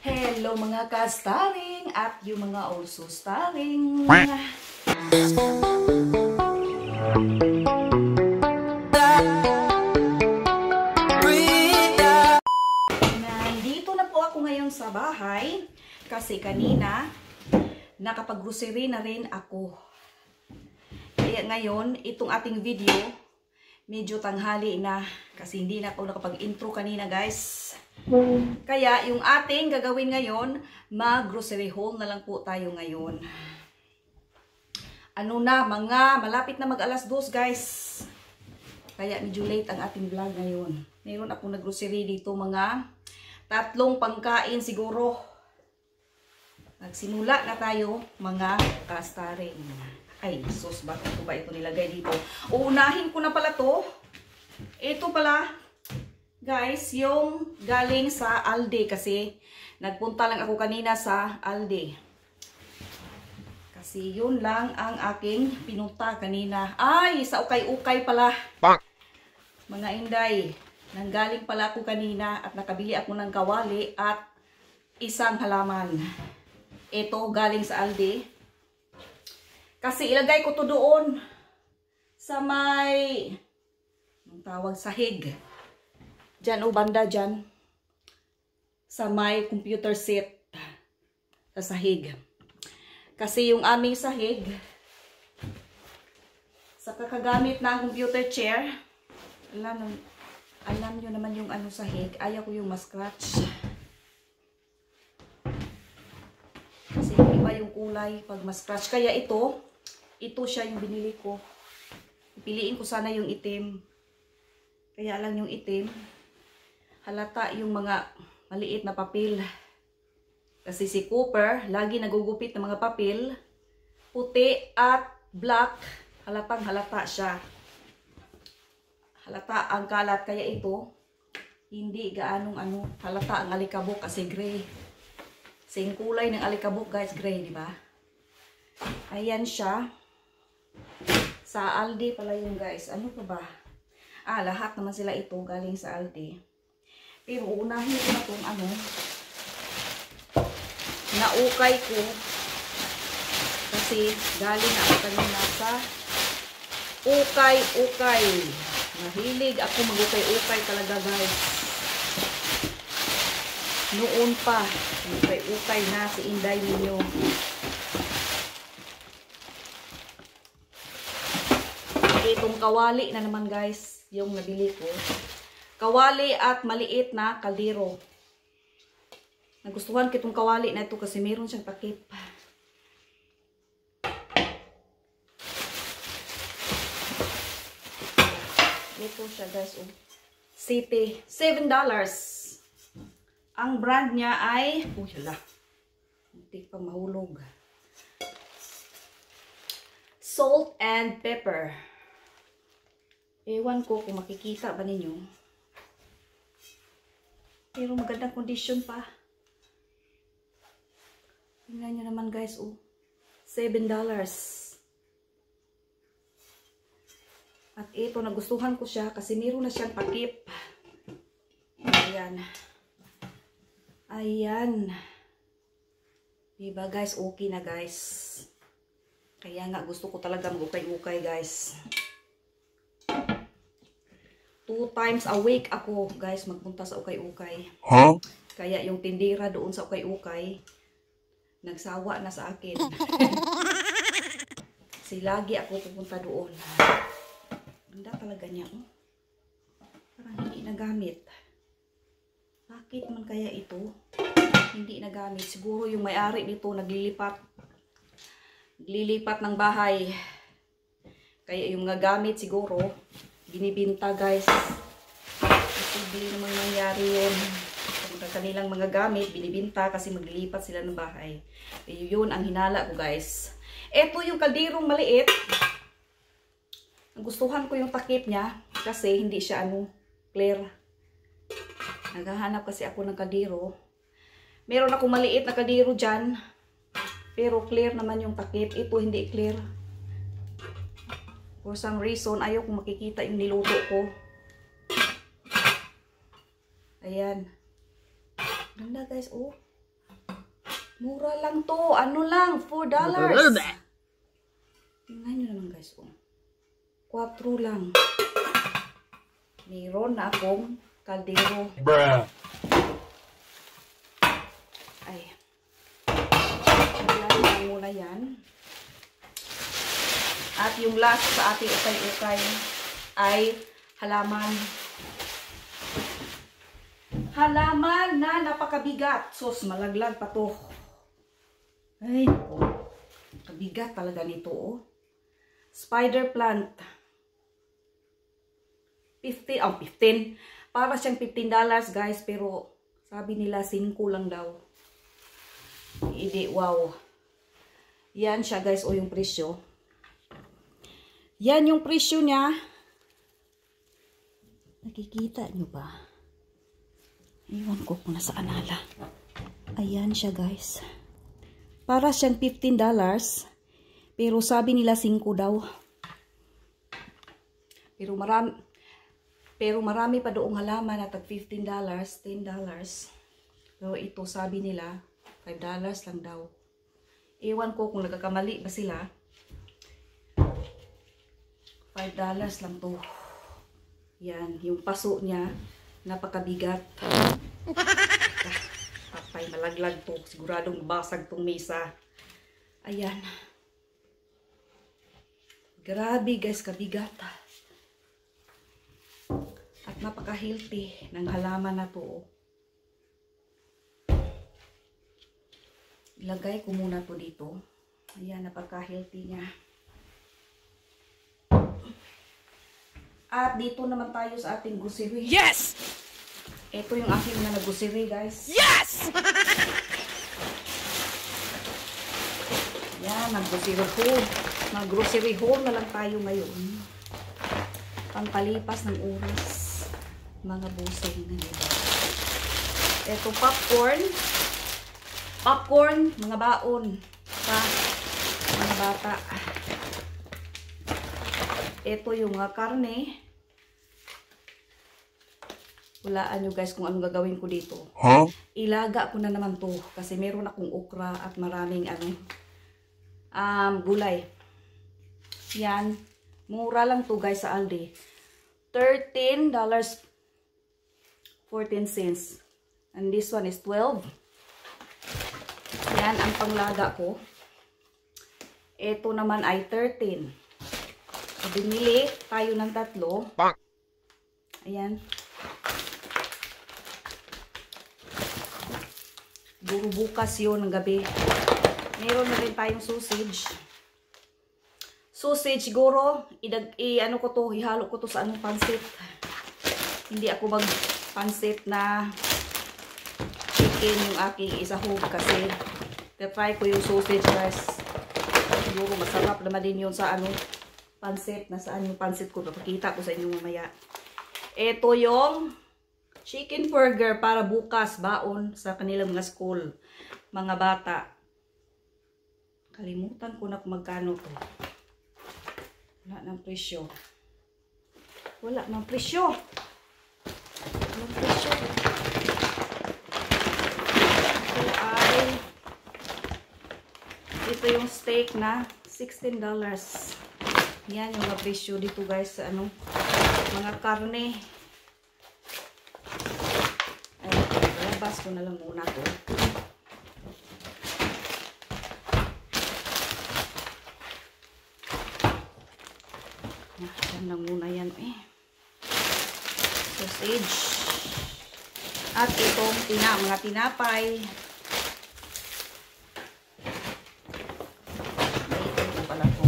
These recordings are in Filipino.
Hello mga ka-starring at yung mga also starring. Nandito na po ako ngayon sa bahay kasi kanina nakapag-grocery na rin ako. Kaya ngayon, itong ating video medyo tanghali na kasi hindi na ako nakapag-intro kanina guys. Kaya yung ating gagawin ngayon, mag-grocery haul na lang po tayo ngayon. Ano na, malapit na mag-alas 2 guys. Kaya medyo late ang ating vlog ngayon. Meron akong nag-grocery dito mga 3 pangkain siguro. Nagsimula na tayo mga ka-starring. Ay, sus, bakit ko ba ito nilagay dito? Uunahin ko na pala to. Ito pala, guys, yung galing sa Aldi kasi nagpunta lang ako kanina sa Aldi. Kasi yun lang ang aking pinunta kanina. Ay, sa ukay-ukay pala. Mga inday, nanggaling pala ako kanina at nakabili ako ng kawali at isang halaman. Ito galing sa Aldi. Kasi ilagay ko to doon sa may anong tawag, sahig. Diyan o banda diyan sa may computer set sa sahig. Kasi yung aming sahig sa kakagamit ng computer chair, alam nyo naman yung ano sahig, ayaw ko yung ma-scratch. Kasi iba yung kulay pag ma-scratch. Kaya ito siya yung binili ko. Piliin ko sana yung itim. Kaya lang yung itim, halata yung mga maliit na papel. Kasi si Cooper, lagi nagugupit ng mga papel. Puti at black, halatang halata siya. Halata ang kalat. Kaya ito, hindi gaanong halata ang alikabok kasi gray. Same kulay ng alikabok guys, gray, di ba? Ayan siya. Sa Aldi pala yung guys. Ano pa ba? Lahat naman sila ito galing sa Aldi. Pero unahin ko na kung naukay ko. Kasi galing ako kanina sa ukay-ukay. Mahilig ako mag-ukay-ukay talaga guys. Noon pa, ukay-ukay na si Inday ninyo. Itong kawali na naman guys, yung nabili ko. Kawali at maliit na kaldero. Nagustuhan ko itong kawali na ito kasi meron siyang takip. Ito siya guys. City. $7. Ang brand niya ay, hala, hindi pa mahulog. Salt and pepper. Ewan ko kung makikita ba ninyo. Pero magandang condition pa. Tingnan nyo naman guys, $7. At ito, nagustuhan ko siya kasi meron na siyang takip. Ayan. Ayan. Diba guys, okay na guys. Kaya nga gusto ko talaga mag-ukay-ukay guys. 2 times a week ako guys magpunta sa ukay-ukay. Huh? Kaya yung tindira doon sa ukay-ukay nagsawa na sa akin. Kasi lagi ako pupunta doon. Ganda talaga niya. Parang hindi nagamit. Bakit man kaya ito hindi nagamit? Siguro yung may-ari nito naglilipat ng bahay. Kaya yung mga gamit siguro binibinta guys. Posible namang nangyari yun. Ang kanilang mga gamit binibinta kasi maglilipat sila ng bahay. Yun ang hinala ko guys. Ito yung kalderong maliit. Nagustuhan ko yung takip niya kasi hindi siya clear. Naghahanap kasi ako ng kaldero. Meron akong maliit na kaldero dyan. Pero clear naman yung takip. Ito hindi clear. For some reason, ayaw kong makikita yung niluto ko. Ayan. Ganda guys, Mura lang to. Ano lang? $4. Tingnan nyo naman guys. 4 lang. Meron na akong kaldero. Bruh. Ay. Ayan muna yan. At yung last sa ating ukay-ukay ay halaman. Halaman na napakabigat. Sus, malaglag pa to. Ay, kabigat talaga nito, oh. Spider plant. 15. Para siyang $15 guys, pero sabi nila 5 lang daw. Hindi, wow. Yan siya guys, o yung presyo. Yan yung presyo niya. Nakikita nyo ba? Iwan ko kung nasaan nala. Ayan siya guys. Para siyang $15. Pero sabi nila 5 daw. Pero marami pa doong halaman na tag $15, $10. Pero ito sabi nila $5 lang daw. Ewan ko kung nagkakamali ba sila. $5 lang to. Yan, yung paso niya napakabigat. Apay, malaglag to. Siguradong basag tong mesa. Ayan. Grabe guys, kabigat. At napaka-healthy ng halaman na to. Ilagay ko muna to dito. Ayan, napaka-healthy niya. At dito naman tayo sa ating grocery. Yes! Ito yung aking na grocery guys. Yes! Yan, mag-grocery haul. Mag-grocery haul na lang tayo ngayon. Pampalipas ng oras. Mga busing na nila. Ito, popcorn. Popcorn, mga baon. Pa, mga bata. Ito yung karne. Walaan nyo guys kung anong gagawin ko dito. Huh? Ilaga ko na naman to. Kasi meron akong okra at maraming gulay. Yan. Mura lang to guys sa Aldi. $13.14. And this one is 12. Yan ang panglaga ko. Ito naman ay 13. So, binili tayo ng 3. Ayan. Siguro bukas yun ng gabi. Meron na rin tayong sausage. Sausage siguro, ano ko to, ihalo ko to sa anong pansit. Hindi ako mag-pansit na chicken yung aking isahog kasi try ko yung sausage guys. Siguro masarap naman din yun sa pansit. Nasaan yung pansit ko? Papakita ko sa inyo mamaya. Ito yung chicken burger para bukas baon sa kanilang mga school. Mga bata. Kalimutan ko na kung magkano to. Wala ng presyo. Wala ng presyo. Walang presyo. Ito yung steak na $16. Yan yung presyo dito guys sa mga karne. Ay, labas ko na lang muna to. Yan lang muna yan sausage. At itong mga tinapay. Ito pala to.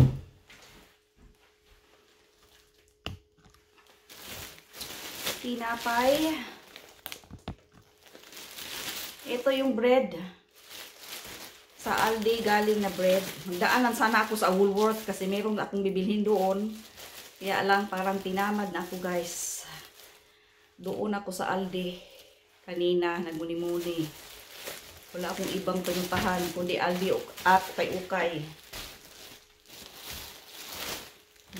Tinapay. Ito yung bread. Sa Aldi galing na bread. Magdaanan sana ako sa Woolworth kasi meron akong bibilhin doon. Kaya lang parang tinamad na ako guys. Doon ako sa Aldi. Kanina nagmuni-muni. Wala akong ibang pinuntahan kundi Aldi at ukay-ukay.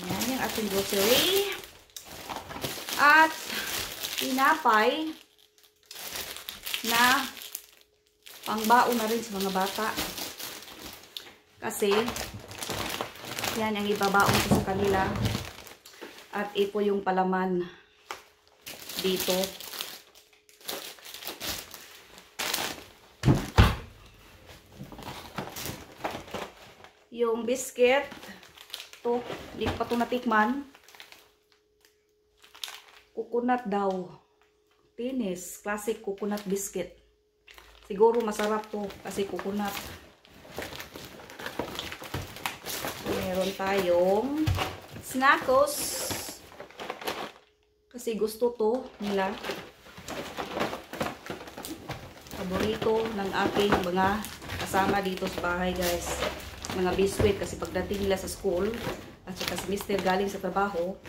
Yan yung ating grocery. At tinapay na Pangbaon na rin sa mga bata. Kasi, yan ang ibabaon ko sa kanila. At ito yung palaman dito. Yung biscuit, to, hindi pa ito natikman. Coconut daw. Tinis, classic coconut biscuit. Siguro masarap to kasi coconut. Meron tayong Snackos. Kasi gusto to nila. Paborito ng aking mga kasama dito sa bahay, guys. Mga biscuit kasi pagdating nila sa school at saka si Mr. galing sa trabaho,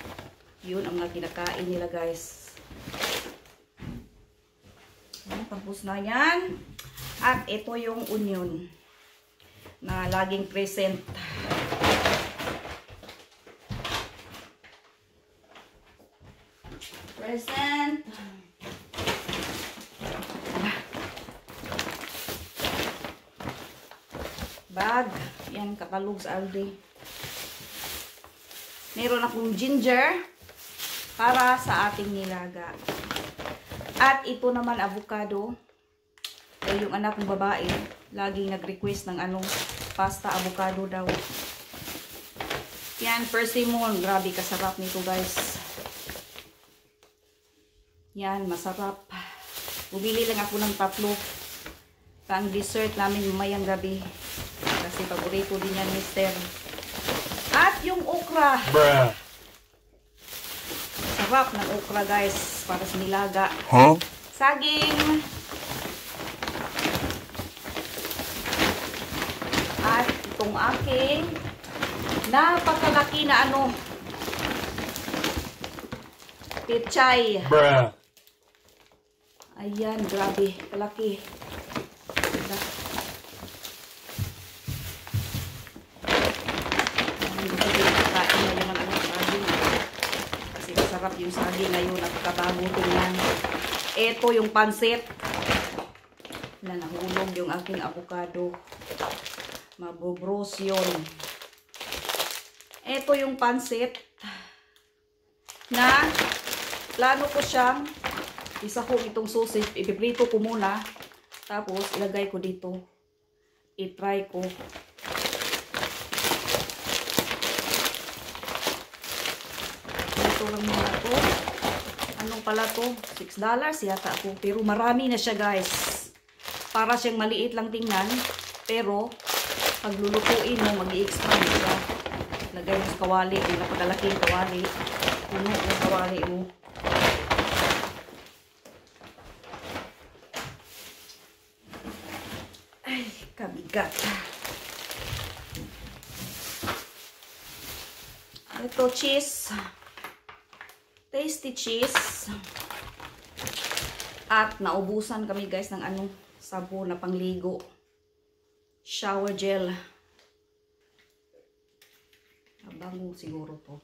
yun ang mga kinakain nila, guys. Tapos na yan. At ito yung onion na laging present. Bag. Yan, katalog sa Aldi. Meron akong ginger para sa ating nilaga. At ito naman avocado. Dahil yung anak kong babae, laging nag-request ng pasta avocado daw. Yan, persimmon. Grabe kasarap nito, guys. Yan, masarap. Bumili lang ako ng 3 pang dessert namin mamayang gabi. Kasi paborito din yan, Mister. At yung okra. Bruh. Sarap ng okra, guys. Para sa nilaga. Huh? Saging. At itong aking napakalaki na pechay. Bruh. Ayan, grabe. Kalaki. Kasi masarap yung saging ngayon. Napakabago tingnan. Ito yung pansit. Na nahulog yung aking avocado. Mabubros yun. Ito yung pansit. Na plano ko siyang isa ko itong sausage, ipiprito ko muna, tapos ilagay ko dito, i-try ko. Ito lang muna to. Anong pala to? $6 yata ako, pero marami na siya, guys. Para siyang maliit lang tingnan, pero pag lulutuin mo, mag-i-expand siya. Lagay mo sa kawali, yung napakalaking kawali, puno yung kawali mo. Kabigat. Ito cheese. Tasty cheese. At naubusan kami, guys, ng sabon na pangligo. Shower gel. Mabango siguro to.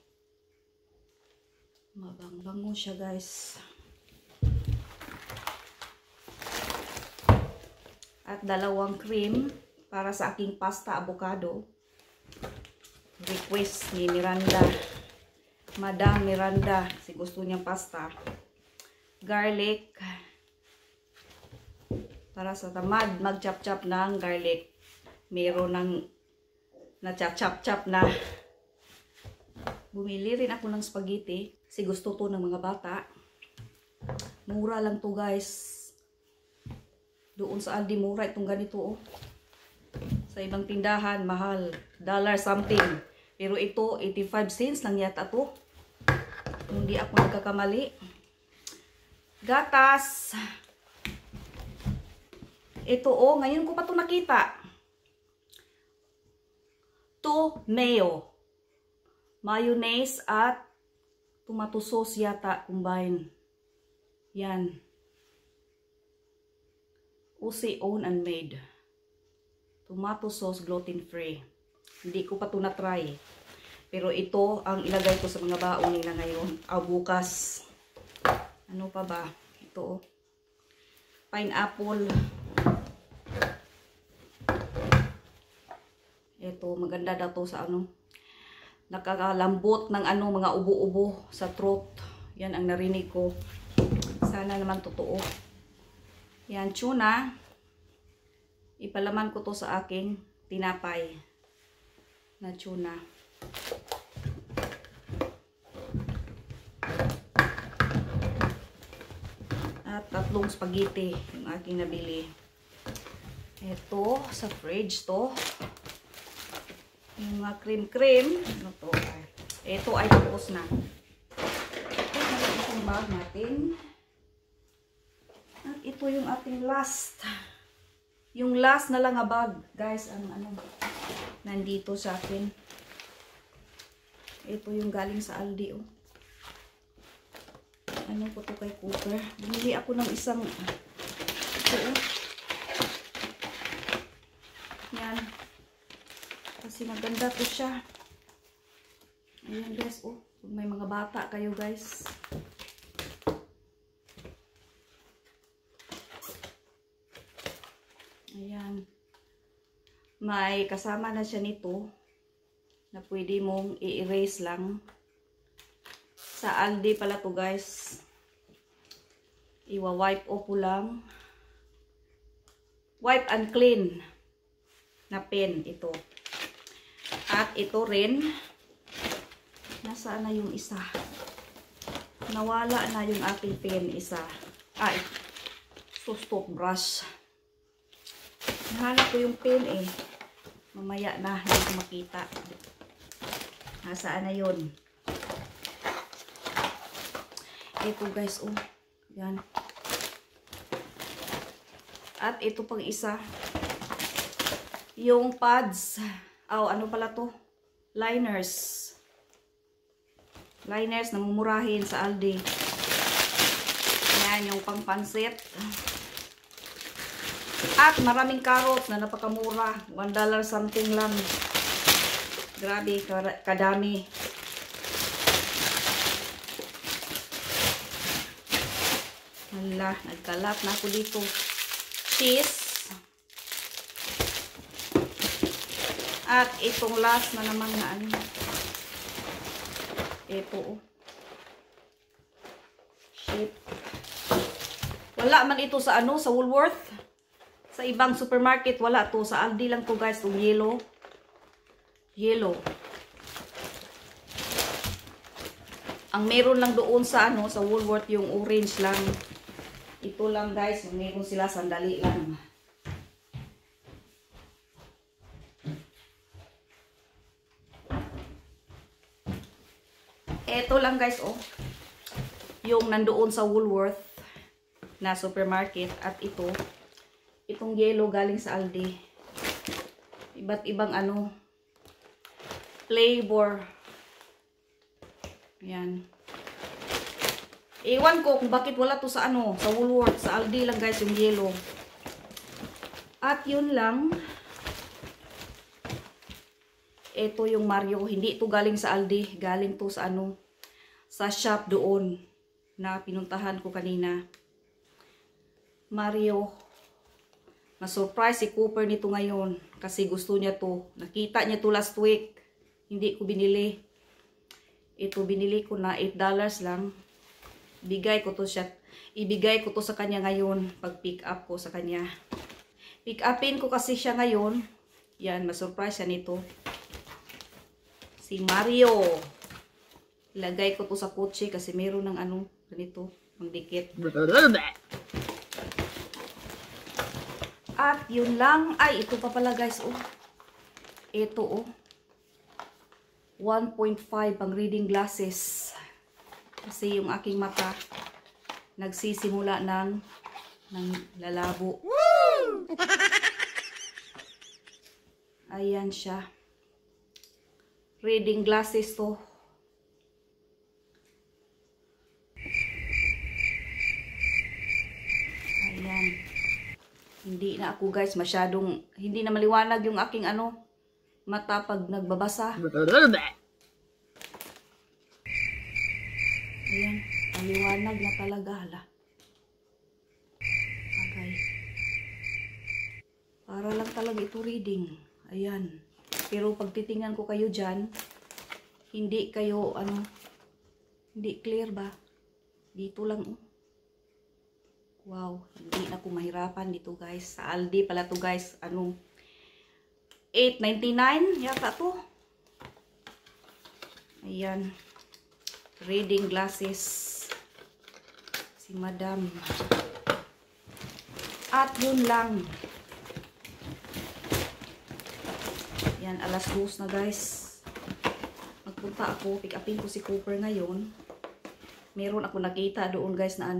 Mabang-bango siya, guys. At 2 cream para sa aking pasta avocado. Request ni Miranda. Madam Miranda. Kasi gusto niyang pasta. Garlic. Para sa tamad mag-chop-chop ng garlic. Meron ng na-chop-chop na. Bumili rin ako ng spaghetti. Kasi gusto to ng mga bata. Mura lang to, guys. Doon sa Aldi, mura itong ganito, oh. Sa ibang tindahan, mahal. $1 something. Pero ito, 85 cents lang yata to. Hindi ako nagkakamali. Gatas. Ito, oh, ngayon ko pa to nakita. To mayo. Mayonnaise at tomato sauce yata combine. Yan. Usi own and made. Tomato sauce gluten free. Hindi ko pa ito na-try. Pero ito ang ilagay ko sa mga baon nila ngayon. Bukas. Ano pa ba? Ito. Pineapple. ito. Maganda daw to sa ano. Nakakalambot ng ano, mga ubo-ubo sa throat. Yan ang narinig ko. Sana naman totoo. Yan, tuna. Ipalaman ko to sa aking tinapay na tuna. At 3 spaghetti yung aking nabili. Ito, sa fridge to. Yung mga cream-cream. Ano to? Ito ay tapos na. Ito yung bag natin. At ito yung ating last. Yung last na lang na bag. Guys, ano, nandito sa akin. Ito yung galing sa Aldi. Oh. Ano ko to kay Cooper? Bumili ako ng isang ito. Oh. Yan. Kasi maganda to siya. Ayan guys, oh. May mga bata kayo guys. Ayan. May kasama na siya nito na pwede mong i-erase lang. Sa Aldi pala to guys. Iwa-wipe off ko lang. Wipe and clean na pen ito. At ito rin. Nasaan na yung isa? Nawala na yung aking pen isa. Ay, stop brush. Nahanap ko yung pen eh. Mamaya na, hindi ko makita. Nasaan na yun? Ito guys, oh. Yan. At ito pang isa. Yung pads. Oh, ano pala to? Liners. Liners na mumurahin sa Aldi. Yan, yung pangpansit. At maraming carrots na napakamura. $1 something lang. Grabe, kadami. Hala, nagkalat na ako dito. Cheese. At itong last na naman na ano. Ito, oh. Sheep. Wala man ito sa ano, sa Woolworth. Sa ibang supermarket, wala to. Sa Aldi lang to guys, itong yellow. Yellow. Ang meron lang doon sa ano, sa Woolworth yung orange lang. Ito lang guys, meron sila, sandali lang. Ito lang guys, oh. Yung nandoon sa Woolworth na supermarket. At ito, itong yellow galing sa Aldi. Iba't ibang ano, flavor. Yan. Ewan ko kung bakit wala to sa ano, sa Woolworth, sa Aldi lang guys yung yellow. At yun lang. Ito yung Mario, hindi ito galing sa Aldi, galing to sa ano, sa shop doon na pinuntahan ko kanina. Mario. Na-surprise si Cooper nito ngayon kasi gusto niya to. Nakita niya to last week. Hindi ko binili. Ito binili ko na $8 lang. Ibigay ko to sa kanya ngayon pag pick up ko sa kanya. Pick upin ko kasi siya ngayon. Yan, ma-surprise siya nito. Si Mario. Ilagay ko to sa kotse kasi meron ng ano, ganito, pang dikit. At yun lang. Ay, ito pa pala guys, oh. Ito, oh. 1.5 pang reading glasses. Kasi yung aking mata nagsisimula ng lalabo. Ayan siya. Reading glasses to. Ayan. Hindi na ako guys masyadong, hindi na maliwanag yung aking ano, mata pag nagbabasa. Ayan, maliwanag na talaga hala. Okay. Para lang talaga ito reading. Ayan. Pero pag titingnan ko kayo dyan, hindi kayo, hindi clear ba? Dito lang, oh. Wow, hindi na ako mahirapan dito guys. Sa Aldi pala to guys. $8.99 yata to. Ayan. Reading glasses. Si Madam. At yun lang. Yan, alas 2 na guys. Magpunta ako. Pick upin ko si Cooper ngayon. Meron ako nakita doon guys na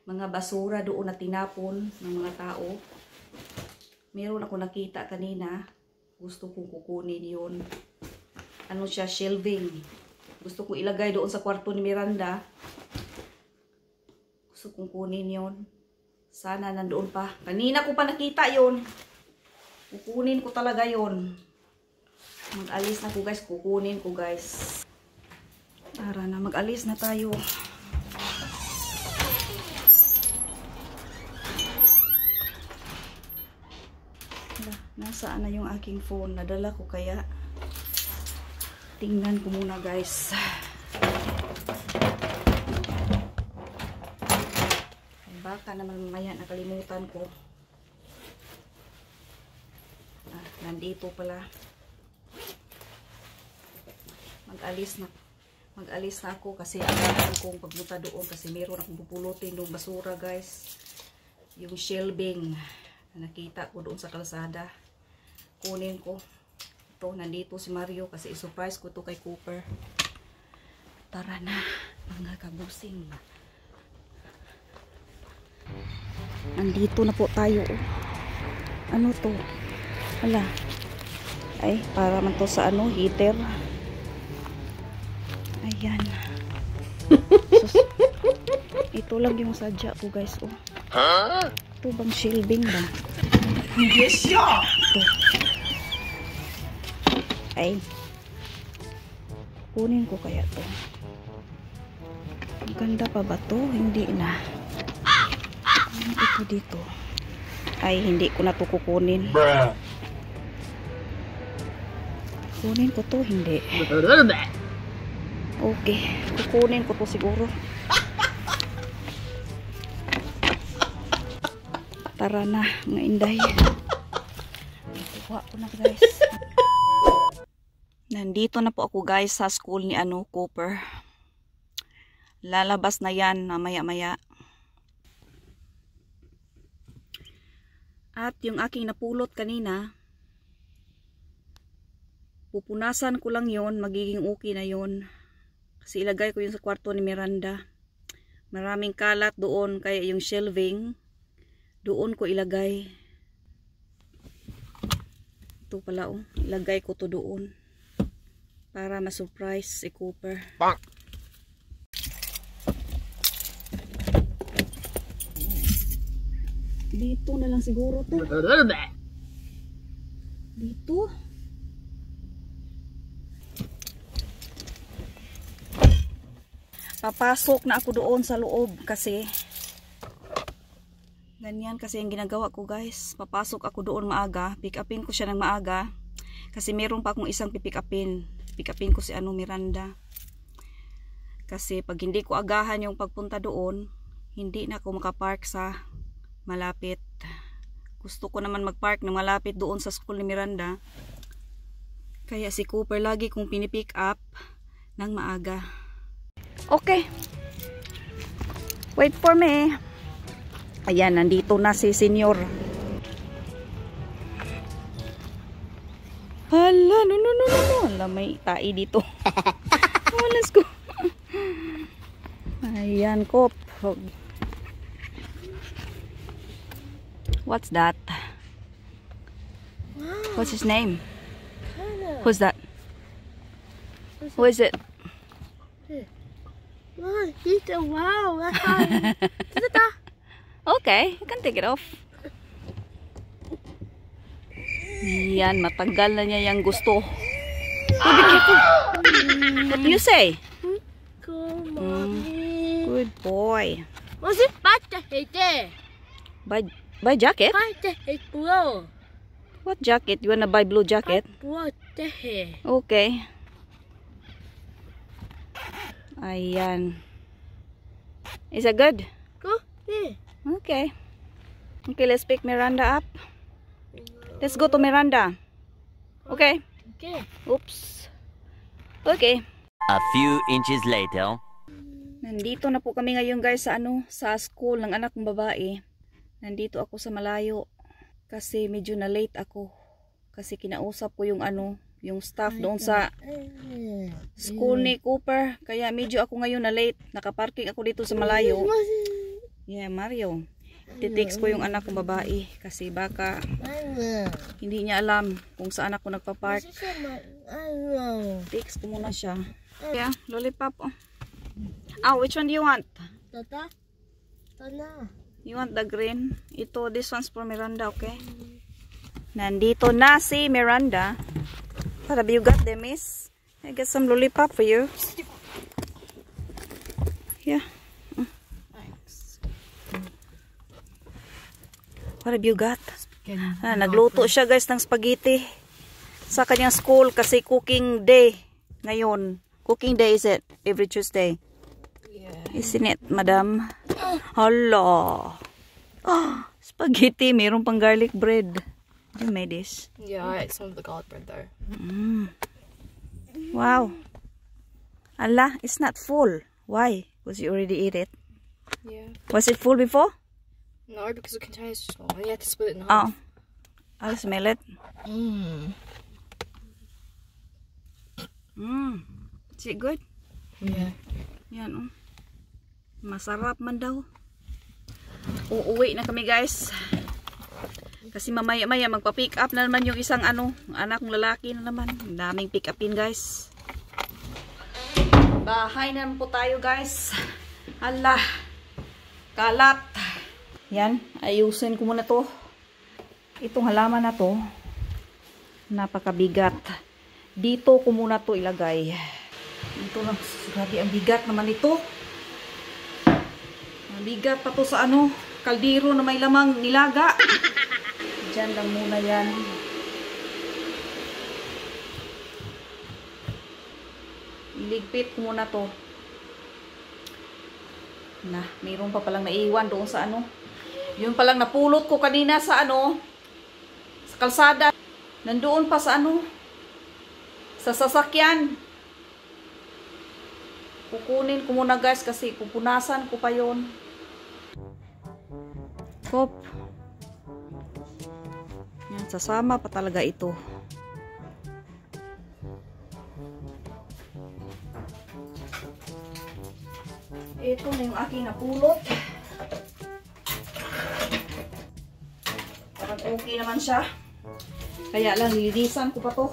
mga basura doon na tinapon ng mga tao. Meron ako nakita kanina. Gusto kong kukunin yun. Siya, shelving. Gusto kong ilagay doon sa kwarto ni Miranda. Gusto kong kunin yun. Sana nandoon pa. Kanina ko pa nakita yun. Kukunin ko talaga yun. Mag-alis na ko guys. Kukunin ko guys. Tara na, mag-alis na tayo. Nasaan na yung aking phone? Nadala ko kaya? Tingnan ko muna guys. Baka naman mamaya nakalimutan ko. Nandito pala. Mag-alis na ako kasi agahan kong pagpunta doon kasi meron akong pupulutin ng basura guys. Yung shelving na nakita ko doon sa kalsada. Kunin ko. Ito, nandito si Mario kasi i-surprise ko to kay Cooper. Tara na, mga kabusing. Nandito na po tayo. Ano to? Hala. Ay, para man to sa heater. Ayan. Ito lang yung sadya ko guys. Oh. Ito bang shelving ba? Yes, yeah. Ito. Ay. Kunin ko kaya to. Ganda pa ba to? Hindi na. Ito dito. Ay, hindi ko na to kukunin. Kunin ko to, hindi. Okay. Kukunin ko to siguro. Tara na, mga inday. Kuha ko na guys. Nandito na po ako guys sa school ni Cooper. Lalabas na yan maya-maya. At yung aking napulot kanina, pupunasan ko lang yon, magiging okay na yon. Kasi ilagay ko yun sa kwarto ni Miranda. Maraming kalat doon, kaya yung shelving, doon ko ilagay. Ito pala oh, ilagay ko to doon. Para ma-surprise si Cooper. Dito na lang siguro to. Dito. Papasok na ako doon sa loob kasi ganyan kasi ang ginagawa ko guys. Papasok ako doon maaga. Pick upin ko siya ng maaga. Kasi meron pa akong isang pipick upin. Pick upin ko si Miranda. Kasi pag hindi ko agahan yung pagpunta doon, hindi na ako makapark sa malapit. Gusto ko naman magpark na malapit doon sa school ni Miranda. Kaya si Cooper lagi kong pinipick up ng maaga. Okay. Wait for me. Ayan, nandito na si Senior. Hala, no. Hala, may tai dito. Oh, let's go. Ayan, Cop. What's that? Wow. What's his name? Kinda. Who's that? Who is it? Wow, he's a wow. That's how. Okay, you can take it off. Yan, matagal na niya yung gusto. Oh, be careful. What do you say? Good mommy. Good boy. What's it? Buy the jacket. Buy jacket? Buy the blue. What jacket? You wanna buy blue jacket? What the hell? Okay. Ayan. Is that good? Go. Yeah. Okay. Okay, let's pick Miranda up. Let's go to Miranda. Okay. Okay. Oops. Okay. A few inches later. Nandito na po kami ngayon guys sa school ng anak kong babae. Nandito ako sa malayo kasi medyo na late ako. Kasi kinausap ko yung yung staff doon sa school ni Cooper. Kaya medyo ako ngayon na late. Nakaparking ako dito sa malayo. Yeah, Mario. Titext ko yung anak kong babae kasi baka hindi niya alam kung saan ako nagpa-park. Text ko muna siya. Yeah, lollipop. Oh, which one do you want? Tata? Tana. You want the green? This one's for Miranda, okay? Nandito na si Miranda. What have you got there, miss? I got some lollipop for you. Yeah. Thanks. What have you got? Nagluto siya guys ng spaghetti sa kanyang school kasi cooking day ngayon. Cooking day is it? Every Tuesday. Isn't it, madam? Hala. Oh, spaghetti. Mayroon pang garlic bread. You made this? Yeah, I ate some of the garlic bread though. Wow. Allah, it's not full. Why? Because you already ate it. Yeah. Was it full before? No, because the container's too small. You had to split it in half. Oh. I'll smell it. Is it good? Yeah. Yan, oh. Masarap man daw. Uuwi na kami guys. Kasi mamaya-maya magpa-pick up na naman yung isang anak ng lalaki na naman. Daming pick upin guys. Bahay na naman po tayo guys. Hala. Kalat. Yan. Ayusin ko muna to. Itong halaman na to. Napakabigat. Dito ko muna to ilagay. Dito lang. Grabe ang bigat naman ito. Bigat pa to sa kaldero na may lamang nilaga. Diyan lang muna yan. Iligpit ko muna to. Mayroon pa palang naiwan doon sa Yun palang napulot ko kanina sa sa kalsada. Nandoon pa sa sa sasakyan. Kukunin ko muna guys kasi pupunasan ko pa yon. Kop. Yan, sasama pa talaga ito. Ito na yung aking napulot. Parang okay naman siya. Kaya lang lilinisan ko pa to.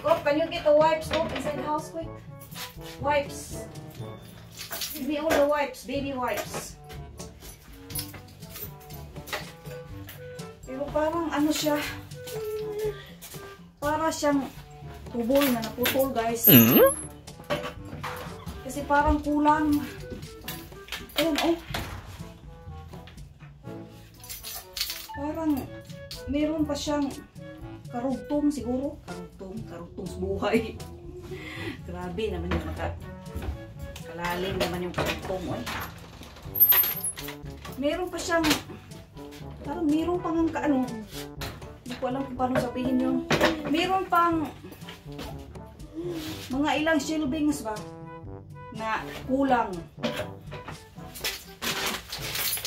Kop, can you get the wipes? Kop, inside the house quick. Wipes. Give me all the wipes, baby wipes. Pero parang siya. Para siyang tubol na naputol guys. Kasi parang kulang. Ayun oh. Parang meron pa siyang karugtong siguro. Karugtong sa buhay. Grabe naman yung kalalim naman yung karugtong. Meron pa siyang parang meron pang hindi ko alam kung paano sabihin yun. Meron pang mga ilang shelvings ba na kulang.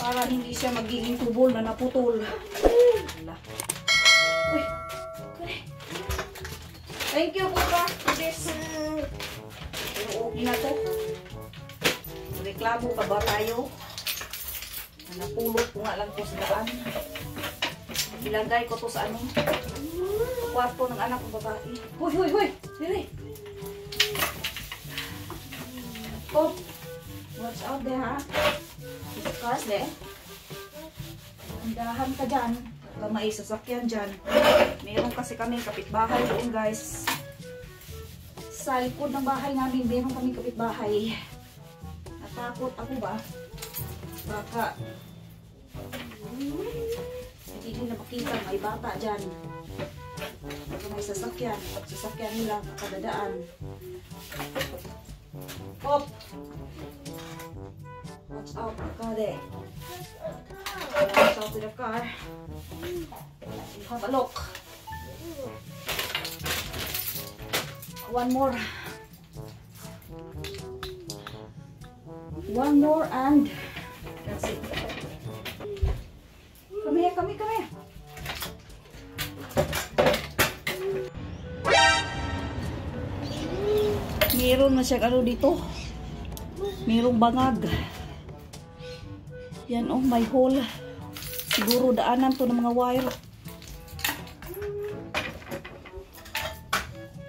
Para hindi siya magiging tubol na naputol. Wala. Uy. Thank you, Kuka, for this. Pero okay na to. Reklamo pa ba tayo? Napulot ko nga lang po sa daan. Ilagay ko to sa kwarto ng anak ko babae. Huy! Dili! Oh! Watch out there, ha? There's cars there. Andahan ka dyan. May sasakyan dyan. Meron kasi kaming kapitbahay doon guys. Sa likod ng bahay namin, meron kaming kapitbahay. Natakot ako ba? Baka makita, may bata dyan. Ito may sasakyan. Sasakyan nila, nakadadaan. Hop! Watch out, Kade. Watch out with the car. Have a look. One more. One more and that's it. Come here, come here, come here. Meron na siyang ano dito. Merong bangag. Yan oh, may hole. Siguro daanan to ng mga wire.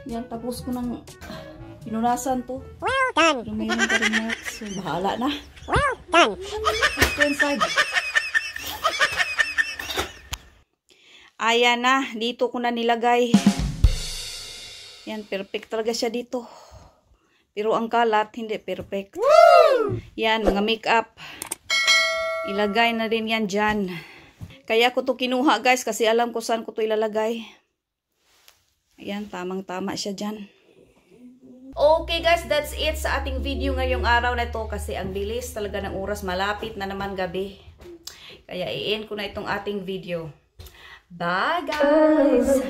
Yan, tapos ko ng pinunasan to. Well done. Pero meron pa rin net. So, bahala na. Well done. Let's go inside. Ayan na. Dito ko na nilagay. Yan, perfect talaga siya dito. Pero ang kalat, hindi perfect. Woo! Yan, mga makeup. Ilagay na rin yan dyan. Kaya ko to kinuha guys, kasi alam ko saan ko to ilalagay. Ayan, tamang-tama siya dyan. Okay guys, that's it sa ating video ngayong araw na ito. Kasi ang bilis talaga ng oras, malapit na naman gabi. Kaya i-end ko na itong ating video. Bye guys!